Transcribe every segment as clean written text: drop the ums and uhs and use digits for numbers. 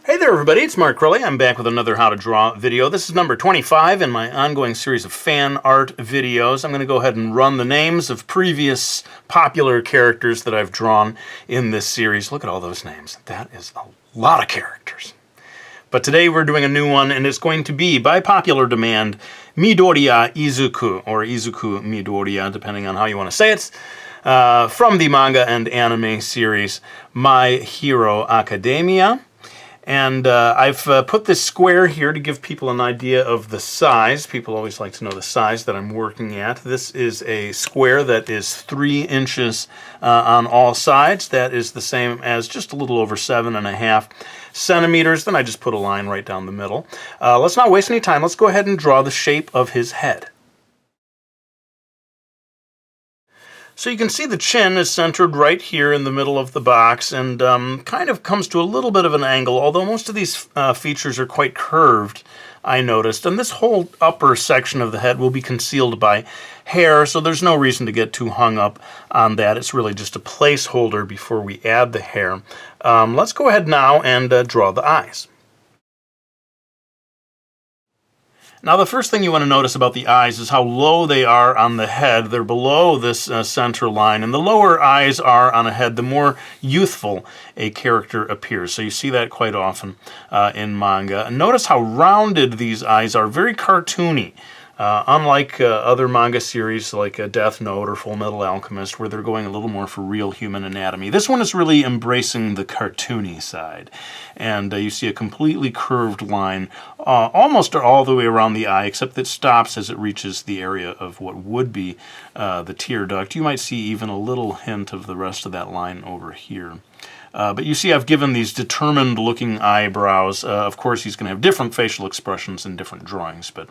Hey there everybody, it's markcrilley. I'm back with another How to Draw video. This is number 25 in my ongoing series of fan art videos. I'm going to go ahead and run the names of previous popular characters that I've drawn in this series. Look at all those names. That is a lot of characters. But today we're doing a new one, and it's going to be, by popular demand, Midoriya Izuku, or Izuku Midoriya, depending on how you want to say it, from the manga and anime series My Hero Academia. And I've put this square here to give people an idea of the size. People always like to know the size that I'm working at. This is a square that is 3 inches on all sides. That is the same as just a little over 7.5 centimeters. Then I just put a line right down the middle. Let's not waste any time. Let's go ahead and draw the shape of his head. So you can see the chin is centered right here in the middle of the box and kind of comes to a little bit of an angle, although most of these features are quite curved, I noticed. And this whole upper section of the head will be concealed by hair, so there's no reason to get too hung up on that. It's really just a placeholder before we add the hair. Let's go ahead now and draw the eyes. Now, the first thing you want to notice about the eyes is how low they are on the head. They're below this center line, and the lower eyes are on a head, the more youthful a character appears. So you see that quite often in manga. And notice how rounded these eyes are, very cartoony. Unlike other manga series like Death Note or Full Metal Alchemist, where they're going a little more for real human anatomy, this one is really embracing the cartoony side. And you see a completely curved line almost all the way around the eye, except that it stops as it reaches the area of what would be the tear duct. You might see even a little hint of the rest of that line over here. But you see I've given these determined looking eyebrows. Of course he's going to have different facial expressions in different drawings, but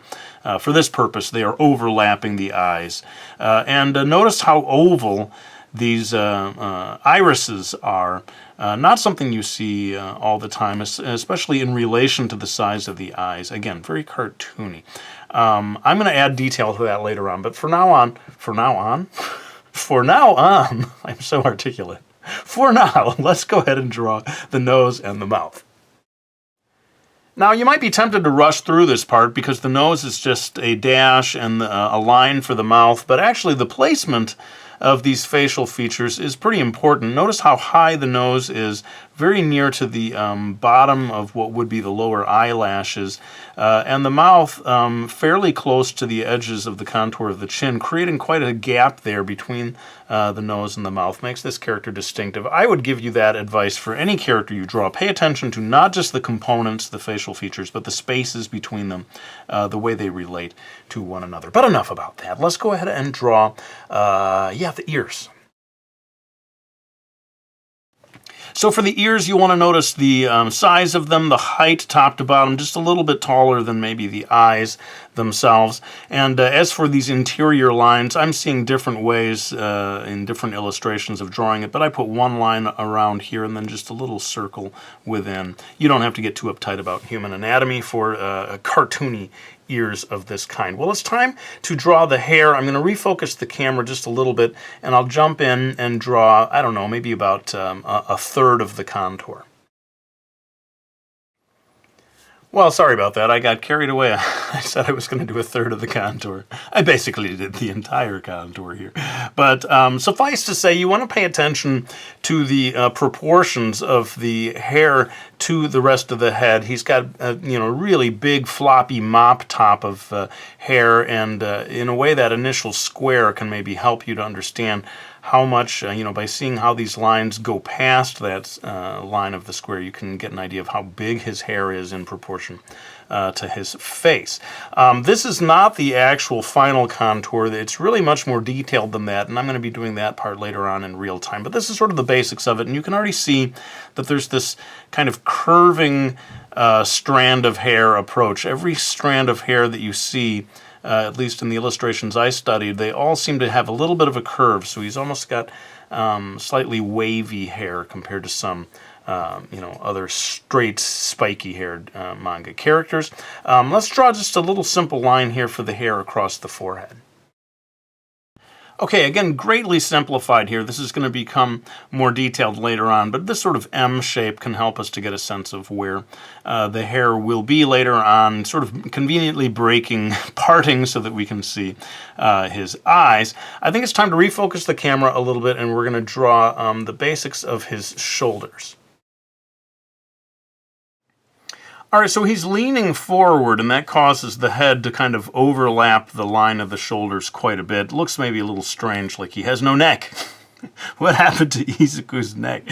for this purpose they are overlapping the eyes. And notice how oval these irises are. Not something you see all the time, especially in relation to the size of the eyes. Again, very cartoony. I'm going to add detail to that later on, but for now on, I'm so articulate. For now, let's go ahead and draw the nose and the mouth. Now, you might be tempted to rush through this part because the nose is just a dash and a line for the mouth, but actually the placement of these facial features is pretty important. Notice how high the nose is, very near to the bottom of what would be the lower eyelashes, and the mouth fairly close to the edges of the contour of the chin, creating quite a gap there between the nose and the mouth. Makes this character distinctive. I would give you that advice for any character you draw. Pay attention to not just the components, the facial features, but the spaces between them, the way they relate to one another. But enough about that. Let's go ahead and draw, the ears. So for the ears, you want to notice the size of them, the height top to bottom, just a little bit taller than maybe the eyes themselves. And as for these interior lines, I'm seeing different ways in different illustrations of drawing it, but I put one line around here and then just a little circle within. You don't have to get too uptight about human anatomy for a cartoony ears of this kind. Well, it's time to draw the hair. I'm going to refocus the camera just a little bit, and I'll jump in and draw, I don't know, maybe about a third of the contour. Well, sorry about that. I got carried away. I said I was going to do a third of the contour. I basically did the entire contour here. But suffice to say, you want to pay attention to the proportions of the hair to the rest of the head. He's got a really big floppy mop top of hair, and in a way that initial square can maybe help you to understand how much, by seeing how these lines go past that line of the square, you can get an idea of how big his hair is in proportion to his face. This is not the actual final contour. It's really much more detailed than that, and I'm going to be doing that part later on in real time. But this is sort of the basics of it, and you can already see that there's this kind of curving strand of hair approach. Every strand of hair that you see, at least in the illustrations I studied, they all seem to have a little bit of a curve, so he's almost got slightly wavy hair compared to some other straight, spiky-haired manga characters. Let's draw just a little simple line here for the hair across the forehead. Okay, again, greatly simplified here. This is going to become more detailed later on, but this sort of M shape can help us to get a sense of where the hair will be later on, sort of conveniently breaking, parting so that we can see his eyes. I think it's time to refocus the camera a little bit, and we're going to draw the basics of his shoulders. All right, so he's leaning forward, and that causes the head to kind of overlap the line of the shoulders quite a bit. Looks maybe a little strange, like he has no neck. What happened to Izuku's neck?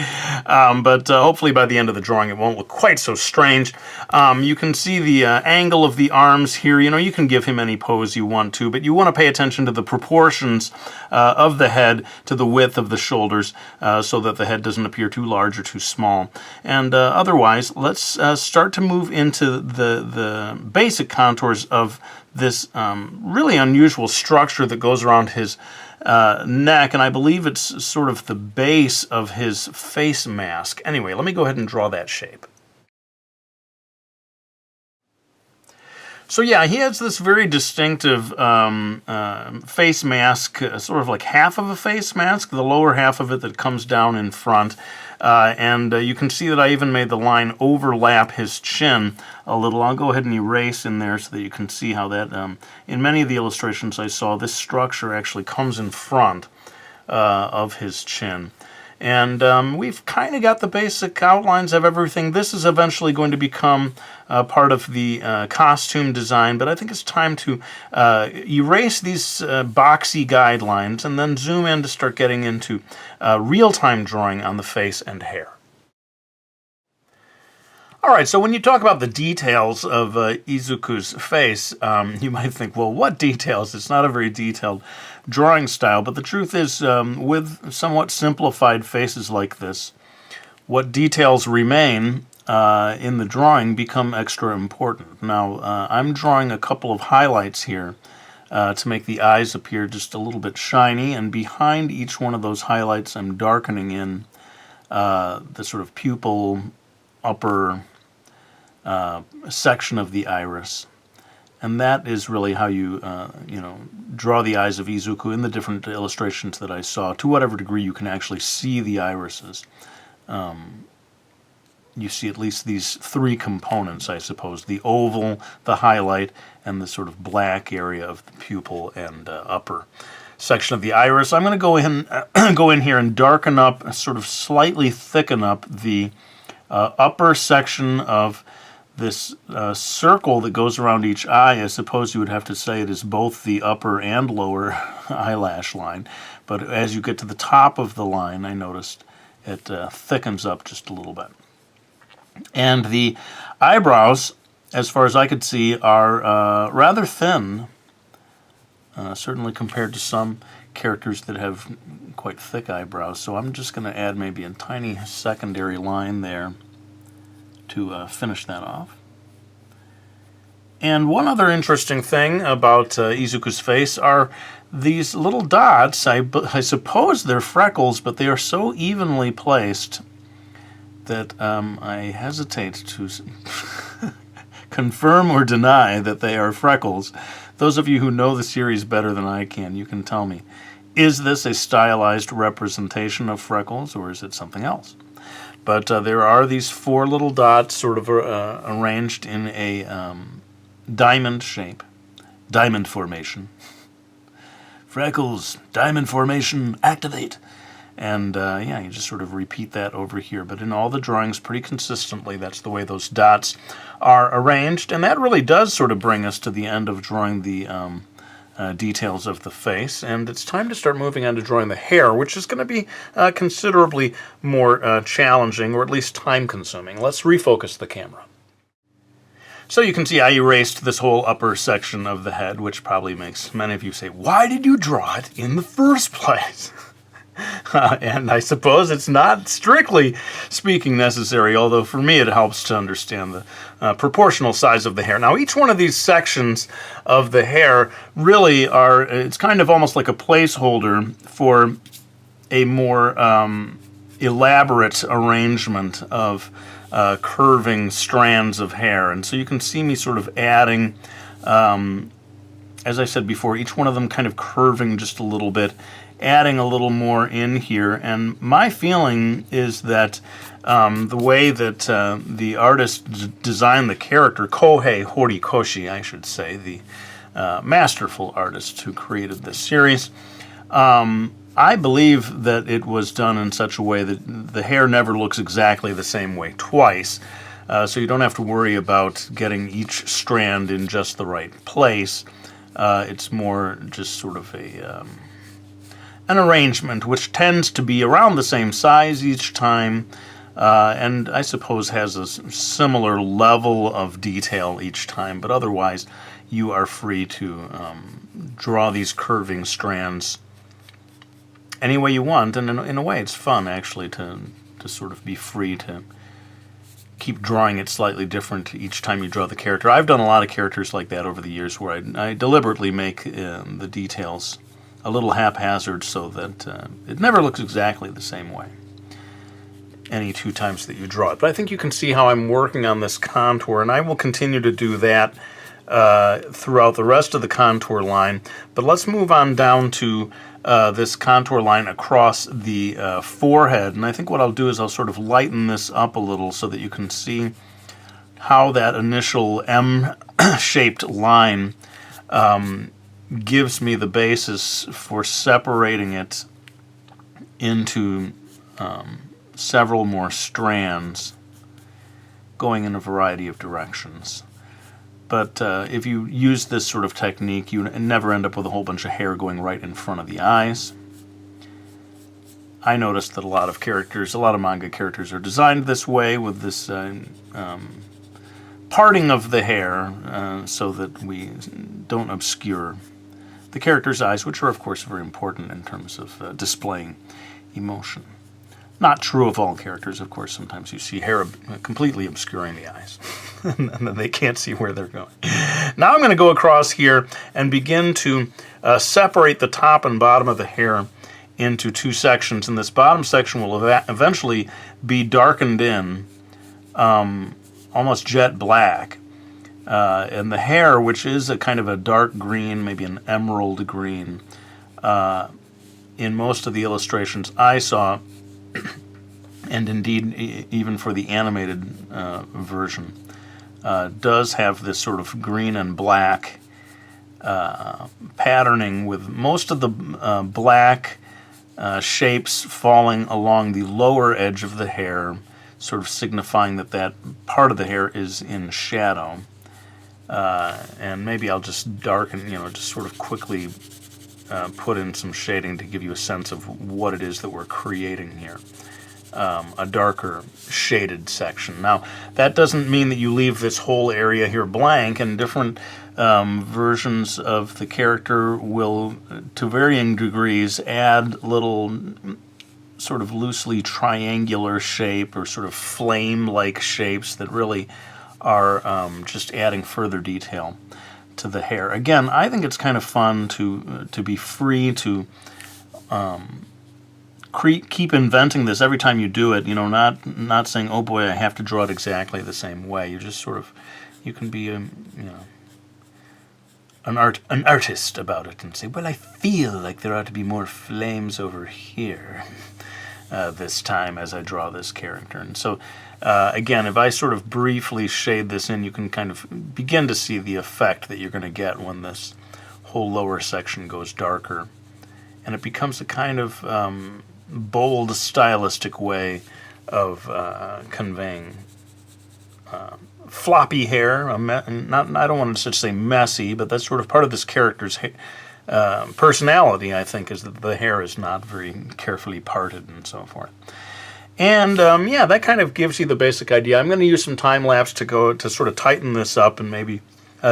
But hopefully by the end of the drawing it won't look quite so strange. You can see the angle of the arms here. You know, you can give him any pose you want to, but you want to pay attention to the proportions of the head to the width of the shoulders so that the head doesn't appear too large or too small. And otherwise, let's start to move into the basic contours of this really unusual structure that goes around his neck, and I believe it's sort of the base of his face mask. Anyway, let me go ahead and draw that shape. So yeah, he has this very distinctive face mask, sort of like half of a face mask, the lower half of it that comes down in front. And you can see that I even made the line overlap his chin a little. I'll go ahead and erase in there so that you can see how that, in many of the illustrations I saw, this structure actually comes in front of his chin. And we've kind of got the basic outlines of everything. This is eventually going to become part of the costume design, but I think it's time to erase these boxy guidelines and then zoom in to start getting into real-time drawing on the face and hair. All right, so when you talk about the details of Izuku's face, you might think, well, what details? It's not a very detailed drawing style, but the truth is, with somewhat simplified faces like this, what details remain in the drawing become extra important. Now, I'm drawing a couple of highlights here to make the eyes appear just a little bit shiny, and behind each one of those highlights, I'm darkening in the sort of pupil upper section of the iris. And that is really how you, draw the eyes of Izuku in the different illustrations that I saw. To whatever degree you can actually see the irises. You see at least these three components, I suppose. The oval, the highlight, and the sort of black area of the pupil and upper section of the iris. I'm going to go in here and darken up, sort of slightly thicken up the upper section of this circle that goes around each eye. I suppose you would have to say it is both the upper and lower eyelash line. But as you get to the top of the line, I noticed it thickens up just a little bit. And the eyebrows, as far as I could see, are rather thin, certainly compared to some characters that have quite thick eyebrows. So I'm just going to add maybe a tiny secondary line there to finish that off. And one other interesting thing about Izuku's face are these little dots. I suppose they're freckles, but they are so evenly placed that I hesitate to confirm or deny that they are freckles. Those of you who know the series better than I can, you can tell me, is this a stylized representation of freckles, or is it something else? But there are these four little dots sort of arranged in a diamond shape, diamond formation. Freckles, diamond formation, activate. And yeah, you just sort of repeat that over here. But in all the drawings, pretty consistently, that's the way those dots are arranged. And that really does sort of bring us to the end of drawing the details of the face, and it's time to start moving on to drawing the hair, which is going to be considerably more challenging, or at least time-consuming. Let's refocus the camera. So you can see I erased this whole upper section of the head, which probably makes many of you say, why did you draw it in the first place? And I suppose it's not strictly speaking necessary, although for me it helps to understand the proportional size of the hair. Now, each one of these sections of the hair really it's kind of almost like a placeholder for a more elaborate arrangement of curving strands of hair. And so you can see me sort of adding as I said before, each one of them kind of curving just a little bit, adding a little more in here. And my feeling is that the way that the artist designed the character, Kohei Horikoshi, I should say, the masterful artist who created this series, I believe that it was done in such a way that the hair never looks exactly the same way twice. So you don't have to worry about getting each strand in just the right place. It's more just sort of an arrangement which tends to be around the same size each time, and I suppose has a similar level of detail each time, but otherwise you are free to draw these curving strands any way you want, and in a way it's fun actually to sort of be free to keep drawing it slightly different each time you draw the character. I've done a lot of characters like that over the years where I deliberately make the details a little haphazard so that it never looks exactly the same way any two times that you draw it. But I think you can see how I'm working on this contour, and I will continue to do that throughout the rest of the contour line. But let's move on down to this contour line across the forehead, and I think what I'll do is I'll sort of lighten this up a little so that you can see how that initial M-shaped line gives me the basis for separating it into several more strands going in a variety of directions. But if you use this sort of technique, you never end up with a whole bunch of hair going right in front of the eyes. I noticed that a lot of manga characters are designed this way, with this parting of the hair so that we don't obscure the character's eyes, which are, of course, very important in terms of displaying emotion. Not true of all characters, of course. Sometimes you see hair completely obscuring the eyes, and then they can't see where they're going. Now I'm going to go across here and begin to separate the top and bottom of the hair into two sections, and this bottom section will eventually be darkened in, almost jet black. And the hair, which is a kind of a dark green, maybe an emerald green, in most of the illustrations I saw, and indeed even for the animated version, does have this sort of green and black patterning, with most of the black shapes falling along the lower edge of the hair, sort of signifying that that part of the hair is in shadow. And maybe I'll just darken, just sort of quickly put in some shading to give you a sense of what it is that we're creating here. A darker shaded section. Now, that doesn't mean that you leave this whole area here blank, and different versions of the character will, to varying degrees, add little sort of loosely triangular shape or sort of flame-like shapes that really are just adding further detail to the hair. Again, I think it's kind of fun to be free to keep inventing this every time you do it. Not saying, oh boy, I have to draw it exactly the same way. You just sort of, you can be an artist about it and say, well, I feel like there ought to be more flames over here this time as I draw this character. And so again, if I sort of briefly shade this in, you can kind of begin to see the effect that you're going to get when this whole lower section goes darker. And it becomes a kind of bold, stylistic way of conveying floppy hair. I don't want to say messy, but that's sort of part of this character's personality, I think, is that the hair is not very carefully parted and so forth. And yeah, that kind of gives you the basic idea. I'm going to use some time-lapse to sort of tighten this up and maybe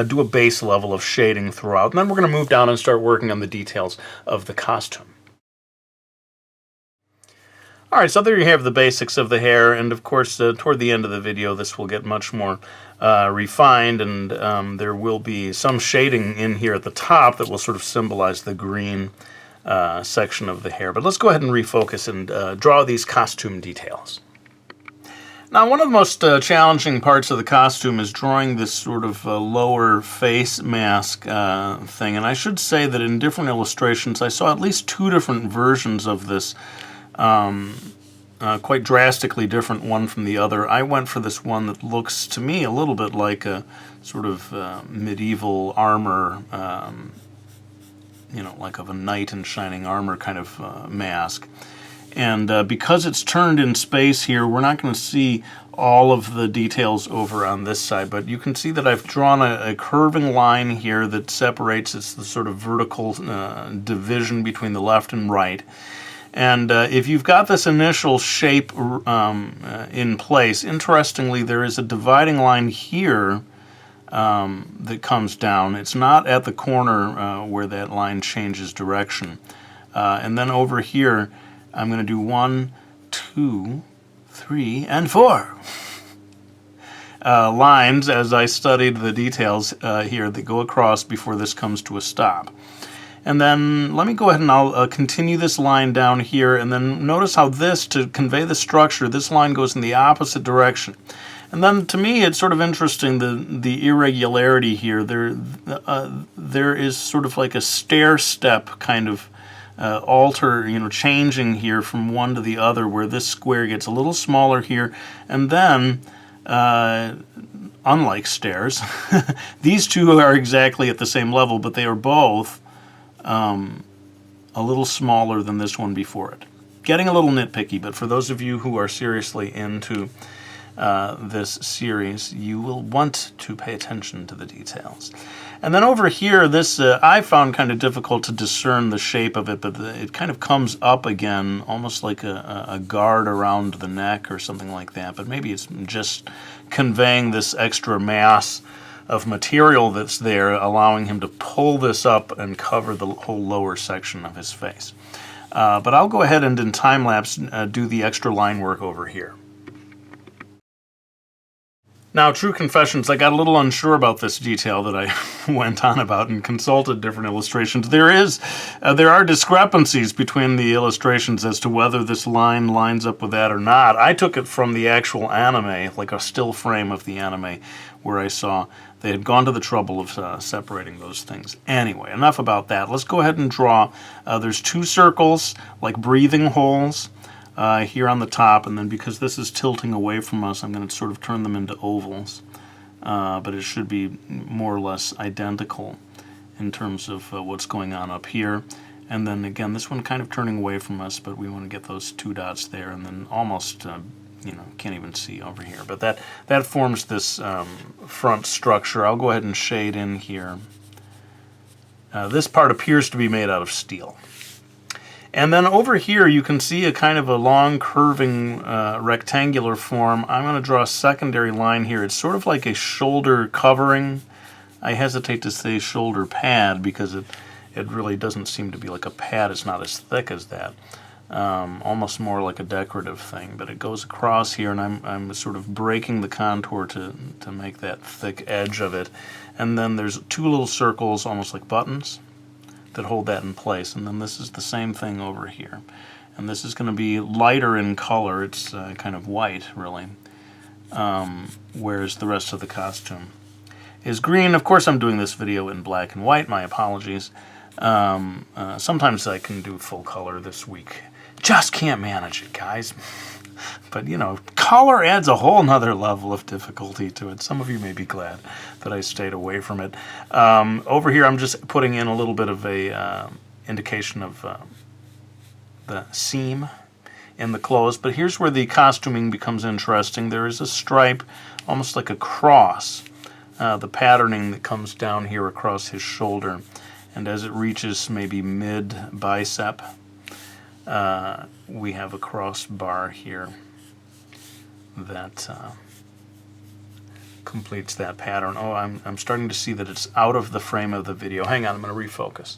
do a base level of shading throughout. And then we're going to move down and start working on the details of the costume. Alright, so there you have the basics of the hair, and of course toward the end of the video this will get much more refined, and there will be some shading in here at the top that will sort of symbolize the green section of the hair. But let's go ahead and refocus and draw these costume details. Now, one of the most challenging parts of the costume is drawing this sort of lower face mask thing. And I should say that in different illustrations, I saw at least 2 different versions of this, quite drastically different one from the other. I went for this one that looks to me a little bit like a sort of medieval armor, like of a knight in shining armor kind of mask. And because it's turned in space here, we're not going to see all of the details over on this side, but you can see that I've drawn a curving line here that separates. It's the sort of vertical division between the left and right. And if you've got this initial shape in place, interestingly, there is a dividing line here that comes down. It's not at the corner where that line changes direction. And then over here, I'm going to do 1, 2, 3, and 4 lines as I studied the details here that go across before this comes to a stop. And then let me go ahead and I'll continue this line down here, and then notice how this, to convey the structure, this line goes in the opposite direction. And then to me it's sort of interesting the irregularity here. There is sort of like a stair step kind of changing here from one to the other, where this square gets a little smaller here, and then unlike stairs, these two are exactly at the same level, but they are both a little smaller than this one before it. Getting a little nitpicky, but for those of you who are seriously into this series, you will want to pay attention to the details. And then over here, this I found kind of difficult to discern the shape of it, but it kind of comes up again, almost like a guard around the neck or something like that. But maybe it's just conveying this extra mass of material that's there, allowing him to pull this up and cover the whole lower section of his face. But I'll go ahead and in time-lapse do the extra line work over here. Now, true confessions, I got a little unsure about this detail that I went on about and consulted different illustrations. There are discrepancies between the illustrations as to whether this line lines up with that or not. I took it from the actual anime, like a still frame of the anime, where I saw they had gone to the trouble of separating those things. Anyway, enough about that. Let's go ahead and draw. There's 2 circles, like breathing holes, here on the top, and then because this is tilting away from us, I'm going to sort of turn them into ovals, but it should be more or less identical in terms of what's going on up here. And then again, this one kind of turning away from us, but we want to get those 2 dots there, and then almost, can't even see over here. But that forms this front structure. I'll go ahead and shade in here. This part appears to be made out of steel. And then over here you can see a kind of a long curving rectangular form. I'm going to draw a secondary line here. It's sort of like a shoulder covering. I hesitate to say shoulder pad because it really doesn't seem to be like a pad. It's not as thick as that. Almost more like a decorative thing. But it goes across here, and I'm sort of breaking the contour to make that thick edge of it. And then there's 2 little circles, almost like buttons, that hold that in place. And then this is the same thing over here. And this is going to be lighter in color. It's kind of white, really, whereas the rest of the costume is green. Of course, I'm doing this video in black and white. My apologies. Sometimes I can do full color this week. Just can't manage it, guys. But, color adds a whole nother level of difficulty to it. Some of you may be glad that I stayed away from it. Over here, I'm just putting in a little bit of a indication of the seam in the clothes. But here's where the costuming becomes interesting. There is a stripe, almost like a cross, the patterning that comes down here across his shoulder. And as it reaches maybe mid-bicep, we have a crossbar here that completes that pattern. Oh, I'm starting to see that it's out of the frame of the video. Hang on, I'm going to refocus.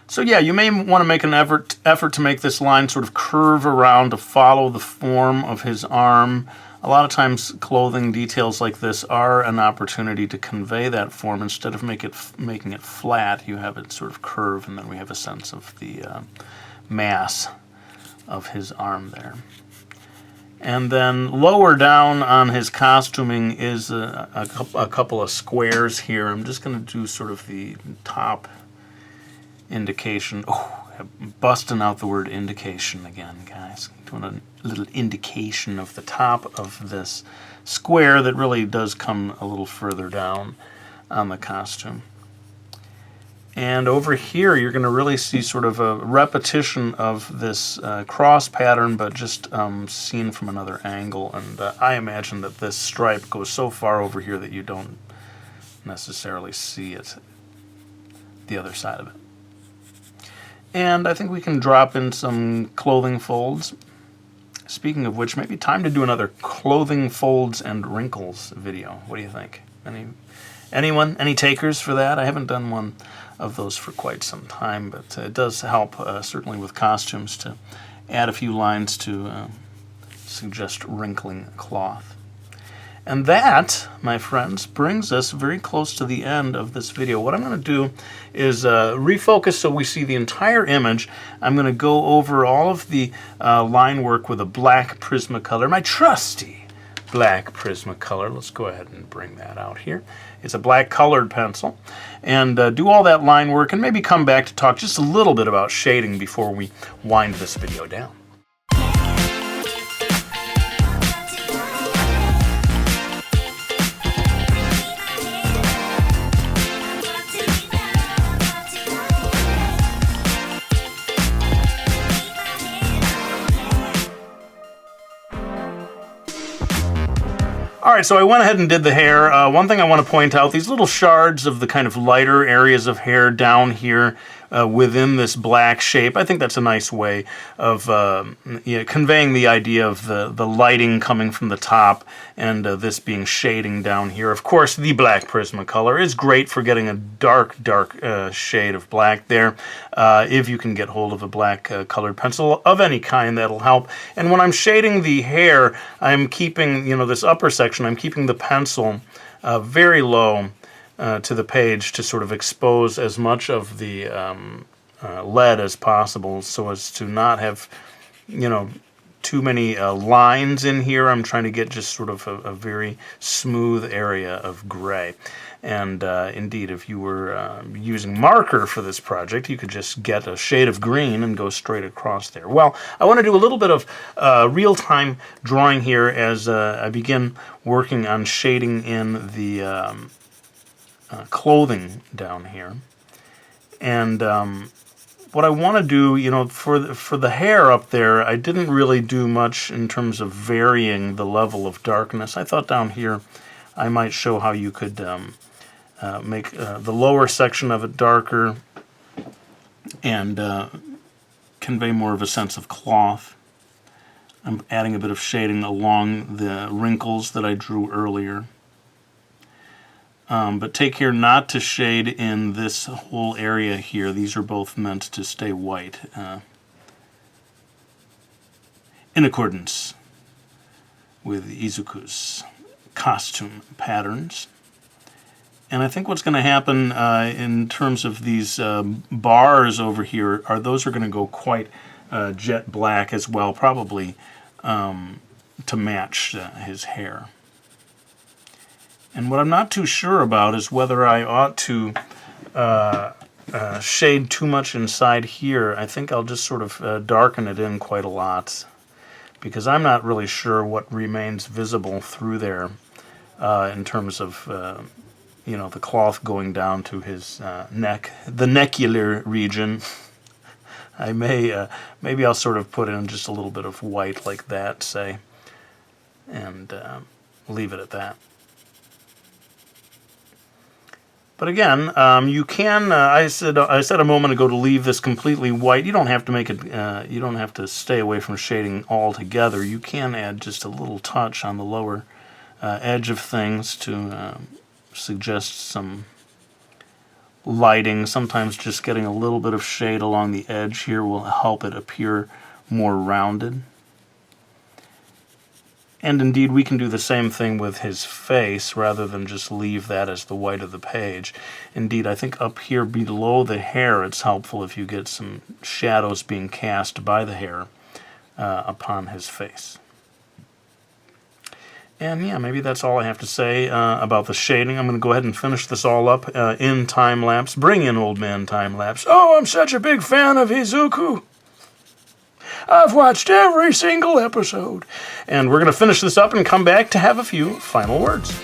So yeah, you may want to make an effort to make this line sort of curve around to follow the form of his arm. A lot of times clothing details like this are an opportunity to convey that form. Instead of making it flat, you have it sort of curve, and then we have a sense of the mass of his arm there. And then lower down on his costuming is a couple of squares here. I'm just going to do sort of the top indication. Oh, I'm busting out the word indication again, guys. Doing a little indication of the top of this square that really does come a little further down on the costume. And over here, you're going to really see sort of a repetition of this cross pattern, but just seen from another angle. And I imagine that this stripe goes so far over here that you don't necessarily see it, the other side of it. And I think we can drop in some clothing folds. Speaking of which, maybe time to do another clothing folds and wrinkles video. What do you think? Anyone? Any takers for that? I haven't done one of those for quite some time, but it does help, certainly with costumes, to add a few lines to suggest wrinkling cloth. And that, my friends, brings us very close to the end of this video. What I'm going to do is refocus so we see the entire image. I'm going to go over all of the line work with a black Prismacolor, my trusty black Prismacolor. Let's go ahead and bring that out here. It's a black colored pencil. And do all that line work and maybe come back to talk just a little bit about shading before we wind this video down. Alright, so I went ahead and did the hair. One thing I want to point out, these little shards of the kind of lighter areas of hair down here within this black shape, I think that's a nice way of conveying the idea of the lighting coming from the top and this being shading down here. Of course, the black Prismacolor is great for getting a dark shade of black there. If you can get hold of a black colored pencil of any kind, that'll help. And when I'm shading the hair, I'm keeping, this upper section, I'm keeping the pencil very low to the page to sort of expose as much of the lead as possible so as to not have, too many lines in here. I'm trying to get just sort of a very smooth area of gray. And indeed, if you were using marker for this project, you could just get a shade of green and go straight across there. Well, I want to do a little bit of real-time drawing here as I begin working on shading in the clothing down here. And what I want to do, for the hair up there, I didn't really do much in terms of varying the level of darkness. I thought down here I might show how you could make the lower section of it darker and convey more of a sense of cloth. I'm adding a bit of shading along the wrinkles that I drew earlier. But take care not to shade in this whole area here. These are both meant to stay white in accordance with Izuku's costume patterns. And I think what's going to happen in terms of these bars over here are those are going to go quite jet black as well, probably to match his hair. And what I'm not too sure about is whether I ought to shade too much inside here. I think I'll just sort of darken it in quite a lot because I'm not really sure what remains visible through there in terms of the cloth going down to his neck, the necular region. I maybe I'll sort of put in just a little bit of white like that, say, and leave it at that. But again, you can. I said a moment ago to leave this completely white. You don't have to make it. You don't have to stay away from shading altogether. You can add just a little touch on the lower edge of things to suggest some lighting. Sometimes just getting a little bit of shade along the edge here will help it appear more rounded. And indeed, we can do the same thing with his face rather than just leave that as the white of the page. Indeed, I think up here below the hair, it's helpful if you get some shadows being cast by the hair upon his face. And yeah, maybe that's all I have to say about the shading. I'm going to go ahead and finish this all up in time-lapse. Bring in old man time-lapse. Oh, I'm such a big fan of Izuku. I've watched every single episode. And we're going to finish this up and come back to have a few final words.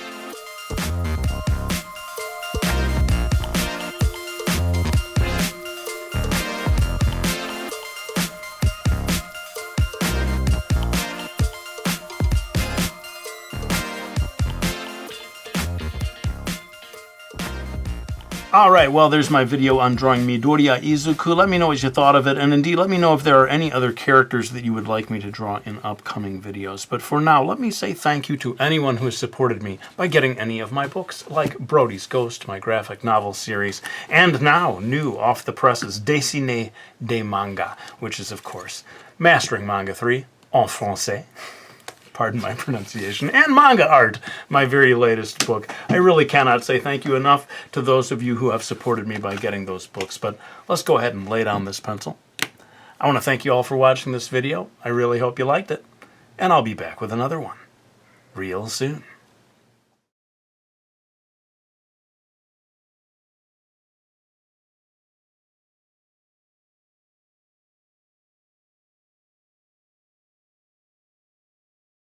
Alright, well, there's my video on drawing Midoriya Izuku. Let me know what you thought of it, and indeed, let me know if there are any other characters that you would like me to draw in upcoming videos. But for now, let me say thank you to anyone who has supported me by getting any of my books, like Brody's Ghost, my graphic novel series, and now, new off the presses, Dessiné des Manga, which is, of course, Mastering Manga 3 en français. Pardon my pronunciation, and Manga Art, my very latest book. I really cannot say thank you enough to those of you who have supported me by getting those books, but let's go ahead and lay down this pencil. I want to thank you all for watching this video. I really hope you liked it, and I'll be back with another one real soon.